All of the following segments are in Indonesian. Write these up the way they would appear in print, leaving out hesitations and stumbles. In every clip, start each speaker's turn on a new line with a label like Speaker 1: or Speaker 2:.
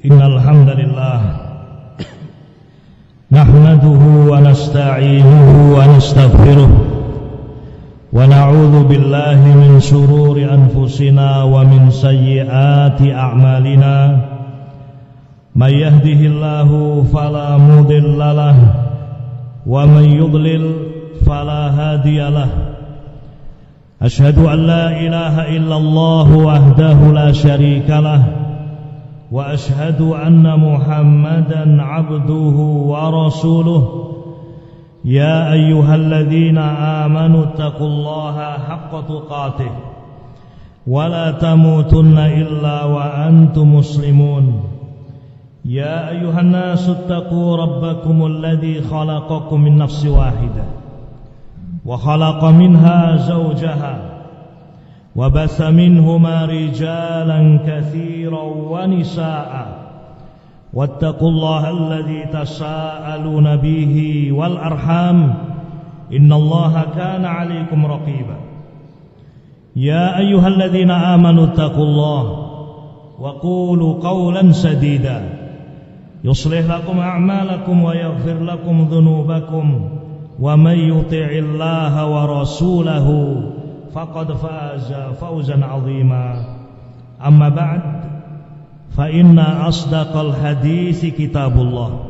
Speaker 1: Innal hamdalillah nahmaduhu wa nasta'inuhu wa nastaghfiruh wa na'udzu billahi min shururi anfusina wa min sayyiati a'malina may yahdihillahu fala mudilla lahu wa may yudlil fala hadiyalah. Ashhadu an la ilaha illallah wahdahu la syarikalah wa ashhadu anna Muhammadan abduhu wa rasuluh. Ya ayyuhalladzina amanu taqullaha haqqa tuqatih wa la tamutunna illa wa antum muslimun. Ya ayyuhan nasu taqu rabbakumul ladzi khalaqakum min nafsin wahidah wa khalaqa minha zawjaha وبث منهما رجالا كثيرا ونساء واتقوا الله الذي تساءلون به والأرحام إن الله كان عليكم رقيبا. يا أيها الذين آمنوا اتقوا الله وقولوا قولا سديدا يصلح لكم أعمالكم ويغفر لكم ذنوبكم ومن يطع الله ورسوله faqad faza fawzan 'azima. Amma ba'd, fa inna asdaqal hadits kitabullah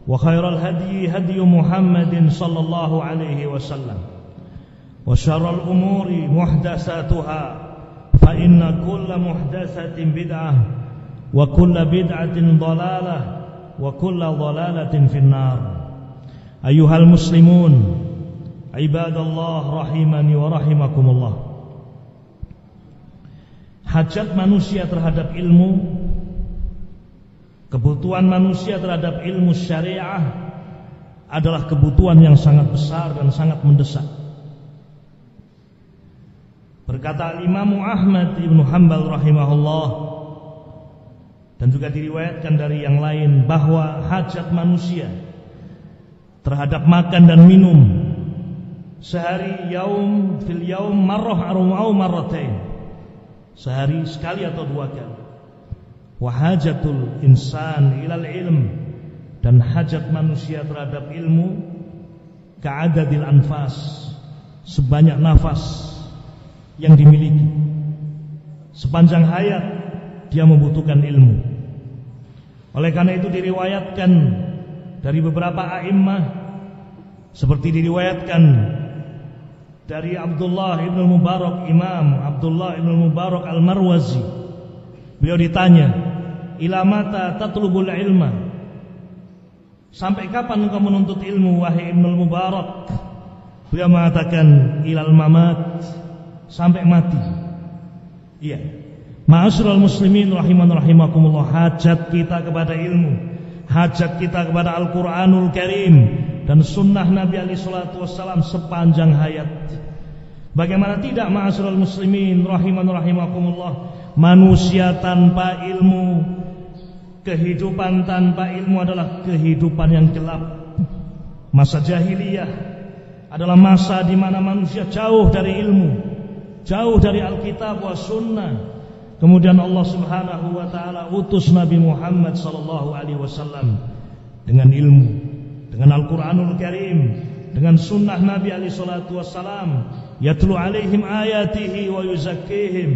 Speaker 1: wa khairal hadyi hadyu Muhammadin sallallahu alaihi wasallam wa syarral umuri muhdatsatuha fa inna kulla muhdatsatin bid'ah wa kulla bid'atin dhalalah wa kulla dhalalatin finnar. Ayyuhal muslimun ibadallah rahimani wa rahimakumullah. Hajat manusia terhadap ilmu, kebutuhan manusia terhadap ilmu syariah adalah kebutuhan yang sangat besar dan sangat mendesak. Berkata Imam Ahmad ibn Hanbal rahimahullah, dan juga diriwayatkan dari yang lain, bahwa hajat manusia terhadap makan dan minum sehari yaum fil yaum marrah au marratain, sehari sekali atau dua kali. Wa hajatul insan ilal ilm, dan hajat manusia terhadap ilmu ka'adadil anfas, sebanyak nafas yang dimiliki. Sepanjang hayat dia membutuhkan ilmu. Oleh karena itu diriwayatkan dari beberapa a'immah, seperti diriwayatkan dari Abdullah ibn Mubarak, Imam Abdullah ibn Mubarak al-Marwazi. Beliau ditanya, ila mata tatlubul ilma, sampai kapan engkau menuntut ilmu wahai Ibn Mubarak? Beliau mengatakan, ilal mamat, sampai mati. Iya, ma'asyiral muslimin rahiman rahimakumullah, hajat kita kepada ilmu, hajat kita kepada Al-Quranul Karim dan sunnah Nabi alaihi salatu wassalam sepanjang hayat. Bagaimana tidak, ma'asyiral muslimin rahiman rahimakumullah, manusia tanpa ilmu, kehidupan tanpa ilmu adalah kehidupan yang gelap. Masa jahiliyah adalah masa di mana manusia jauh dari ilmu, jauh dari Alkitab wa sunnah. Kemudian Allah Subhanahu wa taala utus Nabi Muhammad sallallahu alaihi wasallam dengan ilmu, dengan Al-Quranul Karim, dengan sunnah Nabi alaihi salatu wassalam, yatlu alaihim ayatihi wa yuzakkihim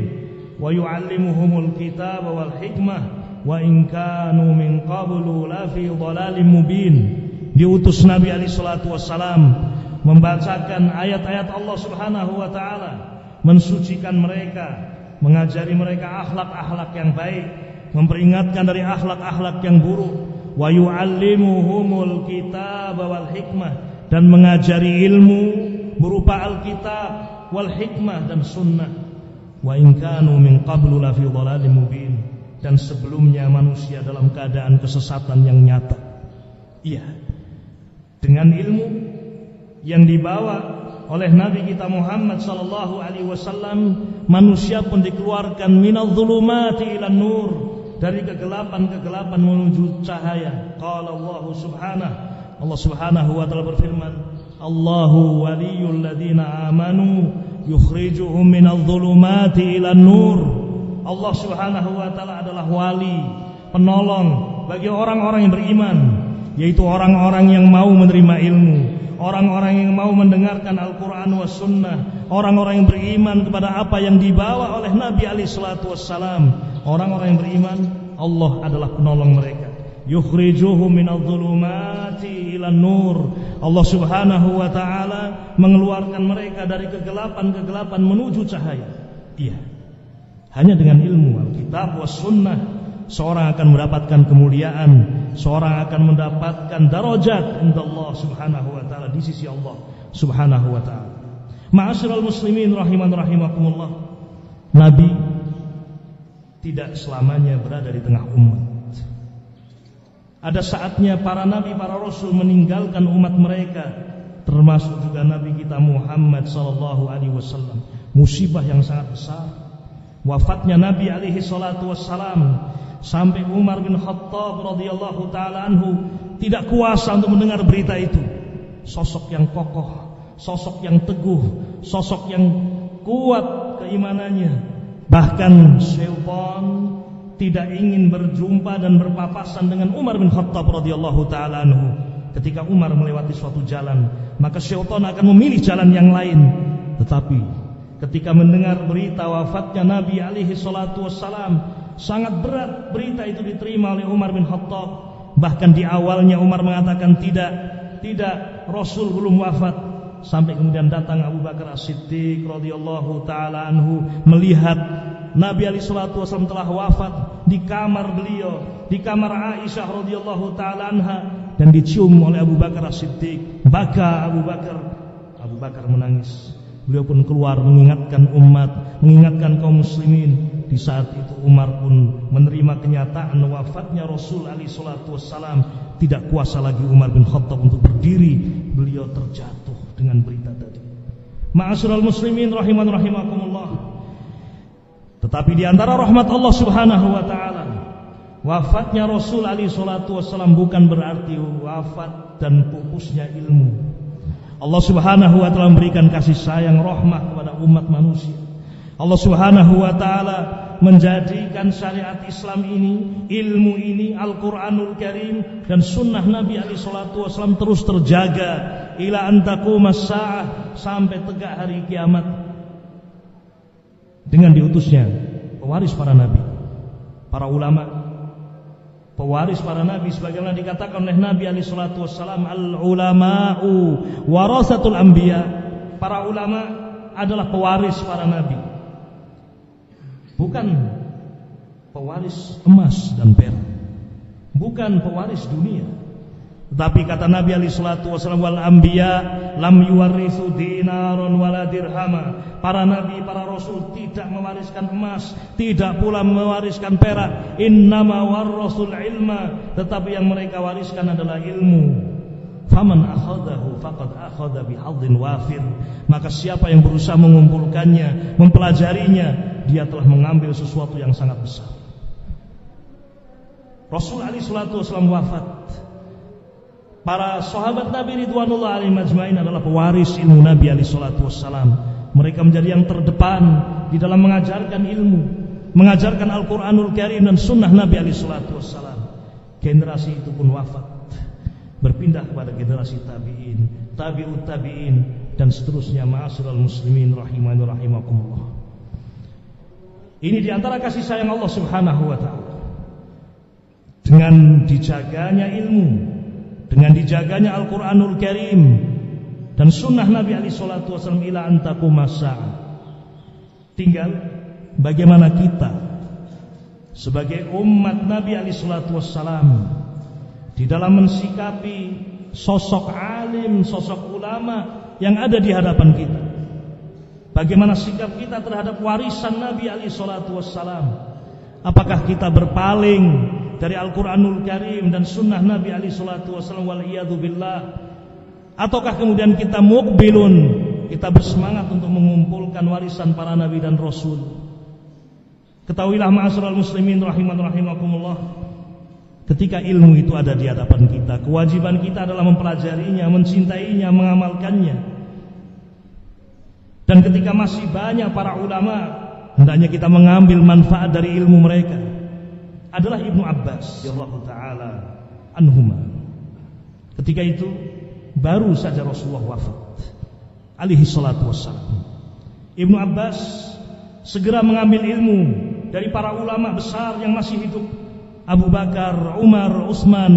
Speaker 1: wa yu'allimuhumul kitab wal hikmah wa in kanu min qablu la fi dhalalim mubin. Diutus Nabi alaihi salatu wassalam membacakan ayat-ayat Allah Subhanahu wa taala, mensucikan mereka, mengajari mereka akhlak-akhlak yang baik, memperingatkan dari akhlak-akhlak yang buruk. Wa yu'allimuhumul kitab wal hikmah, dan mengajari ilmu berupa Alkitab wal hikmah dan sunnah. Wa in kanu min qablu la fi dhalalim mubin, dan sebelumnya manusia dalam keadaan kesesatan yang nyata. Iya, dengan ilmu yang dibawa oleh Nabi kita Muhammad sallallahu alaihi wasallam, manusia pun dikeluarkan minadh dhulumati ilan nur, dari kegelapan-kegelapan menuju cahaya. Qala Allah subhanahu, Allah subhanahu wa ta'ala berfirman, Allahu waliyul ladzina amanu yukhrijuhum minadh dhulumati ilan nur. Allah subhanahu wa ta'ala adalah wali penolong bagi orang-orang yang beriman, yaitu orang-orang yang mau menerima ilmu, orang-orang yang mau mendengarkan Al-Quran was sunnah, orang-orang yang beriman kepada apa yang dibawa oleh Nabi alaihi salatu wassalam. Orang-orang yang beriman, Allah adalah penolong mereka. Yukhrijuhum minadh-dhulumati ilan nur. Allah Subhanahu wa taala mengeluarkan mereka dari kegelapan-kegelapan menuju cahaya. Iya. Hanya dengan ilmu Alkitab was sunnah seorang akan mendapatkan kemuliaan, seorang akan mendapatkan darajat inda Allah Subhanahu wa taala, di sisi Allah Subhanahu wa taala. Ma'asyiral muslimin rahiman rahimakumullah. Nabi tidak selamanya berada di tengah umat. Ada saatnya para nabi, para rasul meninggalkan umat mereka, termasuk juga Nabi kita Muhammad sallallahu alaihi wasallam. Musibah yang sangat besar, wafatnya Nabi alaihi salatu wassalam, sampai Umar bin Khattab radhiyallahu taala anhu tidak kuasa untuk mendengar berita itu. Sosok yang kokoh, sosok yang teguh, sosok yang kuat keimanannya. Bahkan syaitan tidak ingin berjumpa dan berpapasan dengan Umar bin Khattab radhiyallahu taala anhu. Ketika Umar melewati suatu jalan, maka syaitan akan memilih jalan yang lain. Tetapi ketika mendengar berita wafatnya Nabi alaihi salatu wassalam, sangat berat berita itu diterima oleh Umar bin Khattab. Bahkan di awalnya Umar mengatakan tidak, Rasul belum wafat. Sampai kemudian datang Abu Bakar As-Siddiq radhiyallahu taala anhu melihat Nabi alaihi salatu wasallam telah wafat di kamar beliau, di kamar Aisyah radhiyallahu taala anha, dan dicium oleh Abu Bakar As-Siddiq. Baka Abu Bakar menangis. Beliau pun keluar mengingatkan umat, mengingatkan kaum muslimin. Di saat itu Umar pun menerima kenyataan wafatnya Rasul alaihi salatu wassalam. Tidak kuasa lagi Umar bin Khattab untuk berdiri. Beliau terjatuh dengan berita tadi. Ma'asyiral muslimin rahiman rahimakumullah. Tetapi di antara rahmat Allah Subhanahu wa taala, wafatnya Rasul alaihi salatu wassalam bukan berarti wafat dan pupusnya ilmu. Allah Subhanahu wa taala memberikan kasih sayang, rahmat kepada umat manusia. Allah Subhanahu wa taala menjadikan syariat Islam ini, ilmu ini, Al-Qur'anul Karim dan sunnah Nabi alaihi salatu wasallam terus terjaga ila an taqumas saah, sampai tegak hari kiamat. Dengan diutusnya pewaris para nabi, para ulama, pewaris para nabi, sebagaimana dikatakan oleh Nabi alaihi salatu wassalam, al-ulama'u warasatul anbiya. Para ulama adalah pewaris para nabi, bukan pewaris emas dan perak, bukan pewaris dunia. Tapi kata Nabi alaihi salatu wasallam, wal anbiya lam yuwarrisu dinaron wala dirhama. Para nabi, para rasul tidak mewariskan emas, tidak pula mewariskan perak. Innama warrasul ilma, tetapi yang mereka wariskan adalah ilmu. Faman akhadahu faqad akhadha bihadhin wafir. Maka siapa yang berusaha mengumpulkannya, mempelajarinya, dia telah mengambil sesuatu yang sangat besar. Rasul alaihi salatu wasallam wafat. Para sahabat Nabi ridwanullah alaihim ajmain adalah pewaris ilmu Nabi alaihi salatu wassalam. Mereka menjadi yang terdepan di dalam mengajarkan ilmu, mengajarkan Al-Qur'anul Karim dan sunnah Nabi alaihi salatu wassalam. Generasi itu pun wafat, berpindah kepada generasi tabi'in, tabi'ut tabi'in dan seterusnya. Ma'asyiral muslimin rahimani rahimakumullah. Ini di antara kasih sayang Allah Subhanahu wa taala. Dengan dijaganya ilmu, dengan dijaganya Al-Qur'anul Karim dan sunnah Nabi alaihi salatu wasallam ila antaqumas saah. Tinggal bagaimana kita sebagai umat Nabi alaihi salatu wasallam di dalam mensikapi sosok alim, sosok ulama yang ada di hadapan kita. Bagaimana sikap kita terhadap warisan Nabi alaihi salatu wassalam? Apakah kita berpaling dari Al-Qur'anul Karim dan sunnah Nabi alaihi salatu wassalam wal iyadu billah? Ataukah kemudian kita muqbilun, kita bersemangat untuk mengumpulkan warisan para nabi dan rasul? Ketahuilah ma'asyiral muslimin rahiman rahimakumullah, ketika ilmu itu ada di hadapan kita, kewajiban kita adalah mempelajarinya, mencintainya, mengamalkannya. Dan ketika masih banyak para ulama, hendaknya kita mengambil manfaat dari ilmu mereka. adalah Ibnu Abbas radhiyallahu taala anhuma. Ketika itu baru saja Rasulullah wafat alaihi salatu wassalam. Ibnu Abbas segera mengambil ilmu dari para ulama besar yang masih hidup, Abu Bakar, Umar, Utsman,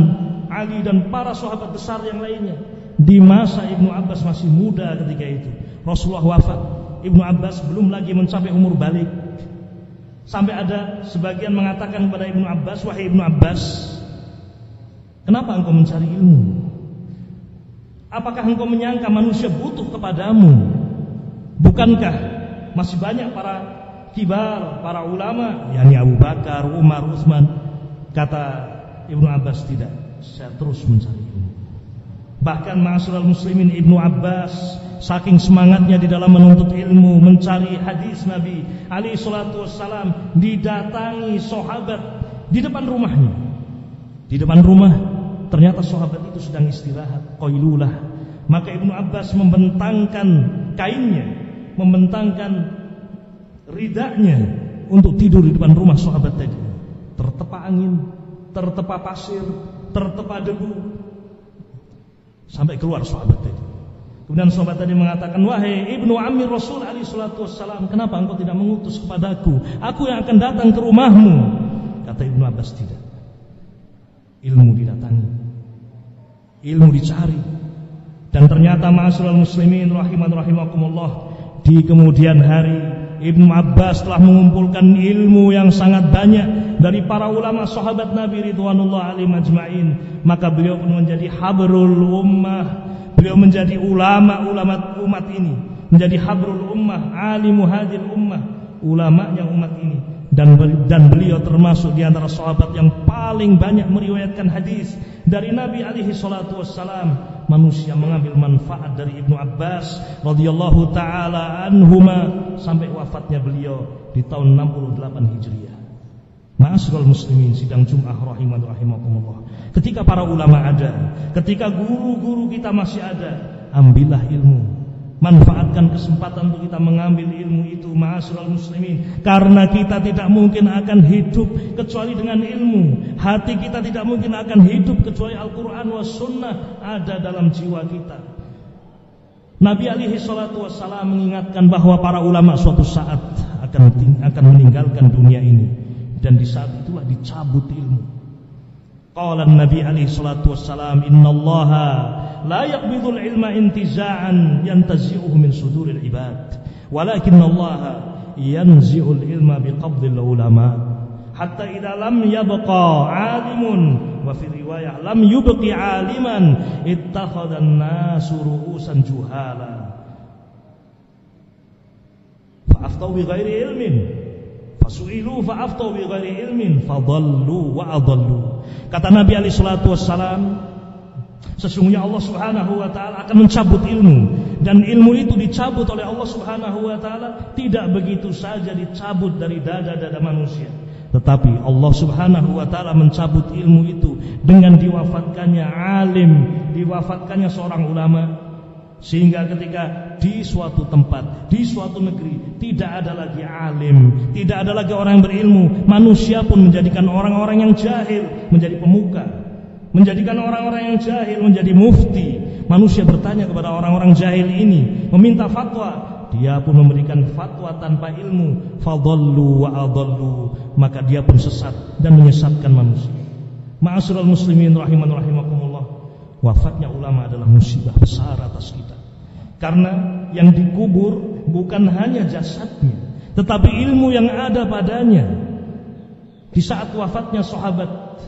Speaker 1: Ali dan para sahabat besar yang lainnya. Di masa Ibnu Abbas masih muda ketika itu, Rasulullah wafat, Ibnu Abbas belum lagi mencapai umur balik. Sampai ada sebagian mengatakan kepada Ibnu Abbas, "Wahai Ibnu Abbas, kenapa engkau mencari ilmu? Apakah engkau menyangka manusia butuh kepadamu? Bukankah masih banyak para kibar, para ulama, yakni Abu Bakar, Umar, Utsman?" Kata Ibnu Abbas, "Tidak, saya terus mencari ilmu." Bahkan ma'asyiral muslimin, Ibnu Abbas saking semangatnya di dalam menuntut ilmu, mencari hadis Nabi alaihi salatu wassalam, didatangi sahabat di depan rumahnya. Di depan rumah ternyata sahabat itu sedang istirahat, qailulah. Maka Ibnu Abbas membentangkan kainnya, membentangkan ridanya untuk tidur di depan rumah sahabat tadi. Tertepa angin, tertepa pasir, tertepa debu, sampai keluar sahabat tadi. Kemudian sahabat tadi mengatakan, "Wahai ibnu ammi Rasul alaihi salatu wassalam, kenapa engkau tidak mengutus kepadaku? Aku yang akan datang ke rumahmu." Kata Ibnu Abbas, "Tidak. Ilmu didatangi, ilmu dicari." Dan ternyata ma'asyiral muslimin rahimakumullah, di kemudian hari Ibnu Abbas telah mengumpulkan ilmu yang sangat banyak dari para ulama sahabat Nabi ridwanullah alaihim ajmain. Maka beliau pun menjadi habrul ummah. Beliau menjadi ulama umat ini, menjadi habrul ummah, alimu hadil ummah, ulamanya umat ini. Dan beliau termasuk di antara sahabat yang paling banyak meriwayatkan hadis dari Nabi alaihi salatu wassalam. Manusia mengambil manfaat dari Ibnu Abbas radhiyallahu taala anhuma sampai wafatnya beliau di tahun 68 Hijriah. Ma'asyiral muslimin sidang Jumat rahimakumullah. Ketika para ulama ada, ketika guru-guru kita masih ada, ambillah ilmu. Manfaatkan kesempatan untuk kita mengambil ilmu itu, ma'asyiral muslimin. Karena kita tidak mungkin akan hidup kecuali dengan ilmu. Hati kita tidak mungkin akan hidup kecuali Al-Quran wa Sunnah ada dalam jiwa kita. Nabi alaihi salatu wassalam mengingatkan bahwa para ulama suatu saat akan meninggalkan dunia ini. Dan di saat itulah dicabut ilmu. Qala Nabi alaihi salatu wassalam, "Innallaha la yaqbidul ilma intiza'an yantazi'uhu min suduril ibad, walakinallaha yanzi'ul ilma biqabdil ulama, hatta idza lam yabqa 'alimun wa fi riwayah lam yubqi 'aliman ittakhadha an-nasu ru'usan juhala fa aftau bi ghairi ilmin fasu'ilu fa aftau bi ghairi ilmin fadallu wa adallu." Kata Nabi alaihi salatu wassalam, sesungguhnya Allah subhanahu wa ta'ala akan mencabut ilmu. Dan ilmu itu dicabut oleh Allah subhanahu wa ta'ala tidak begitu saja dicabut dari dada-dada manusia. Tetapi Allah subhanahu wa ta'ala mencabut ilmu itu dengan diwafatkannya alim, diwafatkannya seorang ulama. Sehingga ketika di suatu tempat, di suatu negeri tidak ada lagi alim, tidak ada lagi orang yang berilmu, manusia pun menjadikan orang-orang yang jahil menjadi pemuka, menjadikan orang-orang yang jahil menjadi mufti. Manusia bertanya kepada orang-orang jahil ini, meminta fatwa. Dia pun memberikan fatwa tanpa ilmu. Fadallu wa adallu. Maka dia pun sesat dan menyesatkan manusia. Ma'asyiral muslimin rahimakumullah. Wafatnya ulama adalah musibah besar atas kita. Karena yang dikubur bukan hanya jasadnya, tetapi ilmu yang ada padanya. Di saat wafatnya sahabat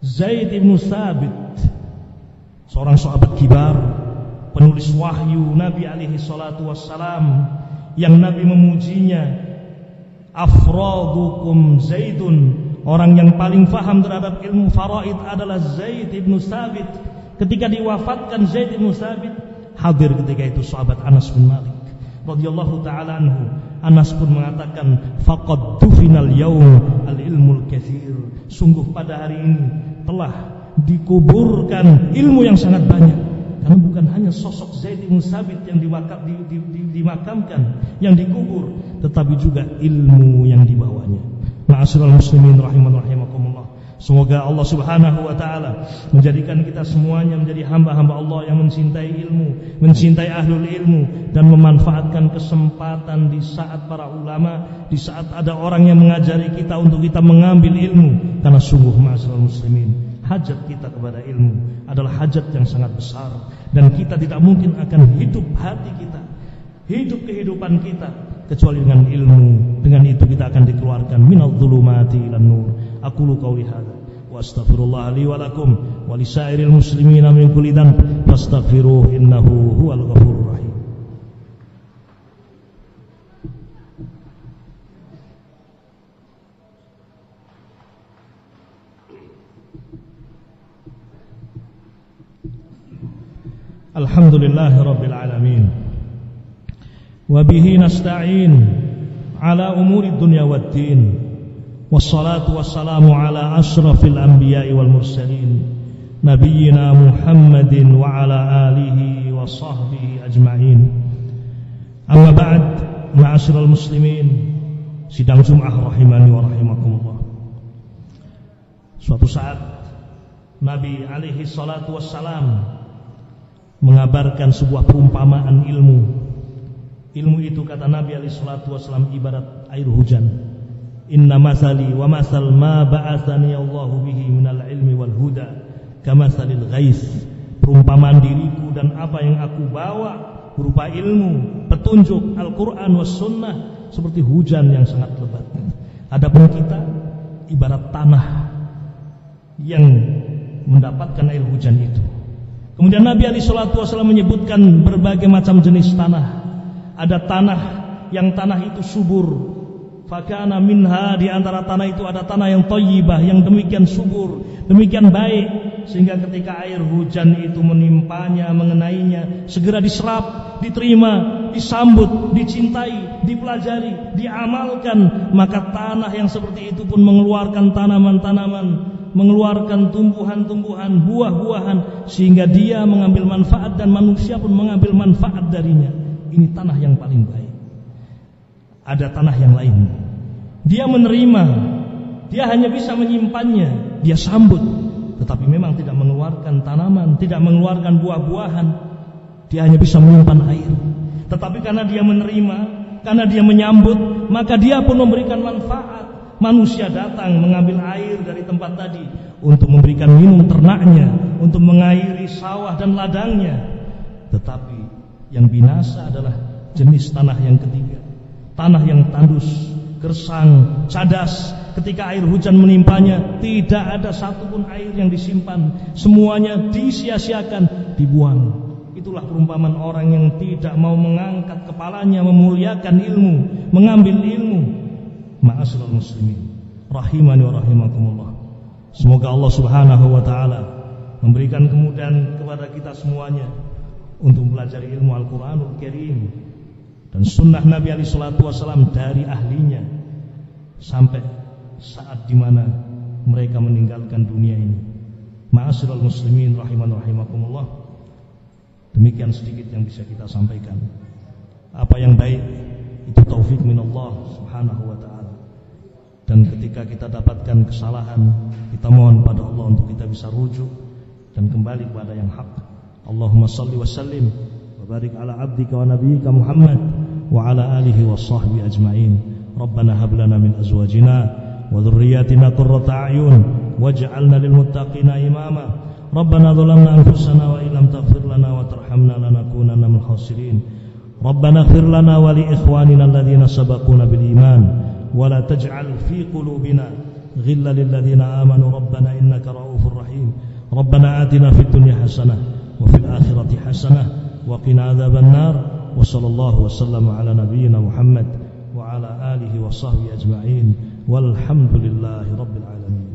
Speaker 1: Zaid bin Thabit, seorang sahabat kibar, penulis wahyu Nabi alaihi salatu wassalam, yang Nabi memujinya, afradukum Zaidun, orang yang paling faham terhadap ilmu faraid adalah Zaid bin Thabit. Ketika diwafatkan Zaid bin Thabit, hadir ketika itu sahabat Anas bin Malik radhiyallahu taala anhu. Anas pun mengatakan, faqad dufinal yaum al-ilmul katsir. Sungguh pada hari ini telah dikuburkan ilmu yang sangat banyak. Karena bukan hanya sosok Zaid bin Thabit yang dimakamkan, yang dikubur, tetapi juga ilmu yang dibawanya. Ma'asyiral muslimin rahimakumullah. Semoga Allah Subhanahu wa ta'ala menjadikan kita semuanya menjadi hamba-hamba Allah yang mencintai ilmu, mencintai ahlul ilmu, dan memanfaatkan kesempatan di saat para ulama, di saat ada orang yang mengajari kita untuk kita mengambil ilmu. Karena sungguh ma'asyiral muslimin, hajat kita kepada ilmu adalah hajat yang sangat besar, dan kita tidak mungkin akan hidup hati kita, hidup kehidupan kita kecuali dengan ilmu. Dengan itu kita akan dikeluarkan minadh dhulumati ilan nur. Aqulu qawli hadza wa astaghfirullah li wa lakum wa lisairil muslimina min kulli dhanb fastaghfiruhu innahu huwal ghafurur rahim. Alhamdulillahi rabbil alamin wa bihi nasta'in ala umuri dunya waddin. Wassalatu wassalamu ala ashrafil anbiya'i wal mursalin nabiyyina Muhammadin wa ala alihi wa sahbihi ajma'in. Amma ba'd, ma'asyiral muslimin, sidang Jum'ah rahimani wa rahimakumullah. Suatu saat Nabi alaihi salatu wassalam mengabarkan sebuah perumpamaan ilmu. Ilmu itu, kata Nabi alaihi salatu wassalam, ibarat air hujan. Inna masali wa masal ma ba'athani Allahu bihi minal ilmi wal huda kamasalil ghais. Perumpamaan diriku dan apa yang aku bawa berupa ilmu, petunjuk Al-Quran was sunnah seperti hujan yang sangat lebat. Adapun kita ibarat tanah yang mendapatkan air hujan itu. Kemudian Nabi alaihi salatu wasallam menyebutkan berbagai macam jenis tanah. Ada tanah yang tanah itu subur. Fakana minha, di antara tanah itu ada tanah yang thayyibah, yang demikian subur, demikian baik, sehingga ketika air hujan itu menimpanya, mengenainya, segera diserap, diterima, disambut, dicintai, dipelajari, diamalkan. Maka tanah yang seperti itu pun mengeluarkan tanaman-tanaman, mengeluarkan tumbuhan-tumbuhan, buah-buahan, sehingga dia mengambil manfaat dan manusia pun mengambil manfaat darinya. Ini tanah yang paling baik. Ada tanah yang lain, dia menerima, dia hanya bisa menyimpannya, dia sambut, tetapi memang tidak mengeluarkan tanaman, tidak mengeluarkan buah-buahan. Dia hanya bisa menyimpan air. Tetapi karena dia menerima, karena dia menyambut, maka dia pun memberikan manfaat. Manusia datang mengambil air dari tempat tadi untuk memberikan minum ternaknya, untuk mengairi sawah dan ladangnya. Tetapi yang binasa adalah jenis tanah yang ketiga, tanah yang tandus, gersang, cadas. Ketika air hujan menimpanya, tidak ada satupun air yang disimpan, semuanya disia-siakan, dibuang. Itulah perumpamaan orang yang tidak mau mengangkat kepalanya, memuliakan ilmu, mengambil ilmu. Ma'asyiral muslimin rahimani wa rahimakumullah. Semoga Allah Subhanahu wa ta'ala memberikan kemudahan kepada kita semuanya untuk mempelajari ilmu Al-Quranul Karim dan sunnah Nabi alaihi salatu wasallam dari ahlinya sampai saat dimana mereka meninggalkan dunia ini. Ma'asyiral muslimin rahimani rahimakumullah. Demikian sedikit yang bisa kita sampaikan. Apa yang baik itu taufik minallah subhanahu wa ta'ala. Dan ketika kita dapatkan kesalahan, kita mohon pada Allah untuk kita bisa rujuk dan kembali kepada yang hak. Allahumma salli wa sallim wa barik ala abdika wa nabiyyika Muhammad wa ala alihi wa sahbihi ajma'in. Rabbana hab lana min azwajina wa dhurriyyatina qurrata a'yun waj'alna lil muttaqina imama. Rabbana dhalamna anfusana wa illam taghfir lana wa tarhamna lanakunanna minal khasirin. Rabbana ighfir lana wa li ikhwanina alladhina sabaquna bil iman wa la taj'al fi qulubina ghillan lil ladzina amanu rabbana innaka ra'ufur rahim. Rabbana atina fid dunya hasanah wa fil akhirati hasanah wa qina adzaban nar. Wa sallallahu wasallam ala nabiyyina Muhammad wa ala alihi wa sahbihi ajma'in walhamdulillahi rabbil alamin.